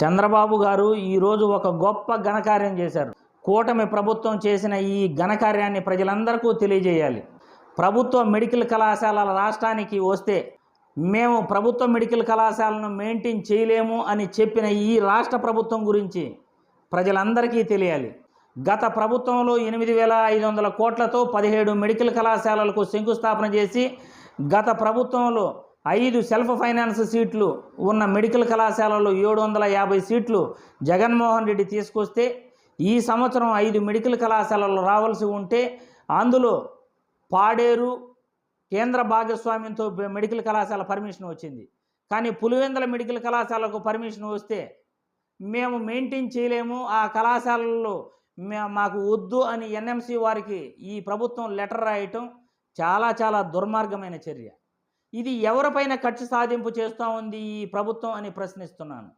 చంద్రబాబు గారు ఈరోజు ఒక గొప్ప ఘనకార్యం చేశారు. కూటమి ప్రభుత్వం చేసిన ఈ ఘనకార్యాన్ని ప్రజలందరికీ తెలియజేయాలి. ప్రభుత్వ మెడికల్ కళాశాలల రాష్ట్రానికి వస్తే మేము ప్రభుత్వ మెడికల్ కళాశాలను మెయింటైన్ చేయలేము అని చెప్పిన ఈ రాష్ట్ర ప్రభుత్వం గురించి ప్రజలందరికీ తెలియాలి. గత ప్రభుత్వంలో 8,500 కోట్లతో 17 మెడికల్ కళాశాలలకు శంకుస్థాపన చేసి గత ప్రభుత్వంలో 5 సెల్ఫ్ ఫైనాన్స్ సీట్లు ఉన్న మెడికల్ కళాశాలలో 750 సీట్లు జగన్మోహన్ రెడ్డి తీసుకొస్తే ఈ సంవత్సరం 5 మెడికల్ కళాశాలలు రావాల్సి ఉంటే అందులో పాడేరు కేంద్ర భాగస్వామ్యంతో మెడికల్ కళాశాల పర్మిషన్ వచ్చింది. కానీ పులివెందుల మెడికల్ కళాశాలకు పర్మిషన్ వస్తే మేము మెయింటైన్ చేయలేము, ఆ కళాశాలల్లో మాకు వద్దు అని ఎన్ఎంసీ వారికి ఈ ప్రభుత్వం లెటర్ రాయటం చాలా దుర్మార్గమైన చర్య. ఇది ఎవరిపైన కక్ష సాధింపు చేస్తూ ఉంది ఈ ప్రభుత్వం అని ప్రశ్నిస్తున్నాను.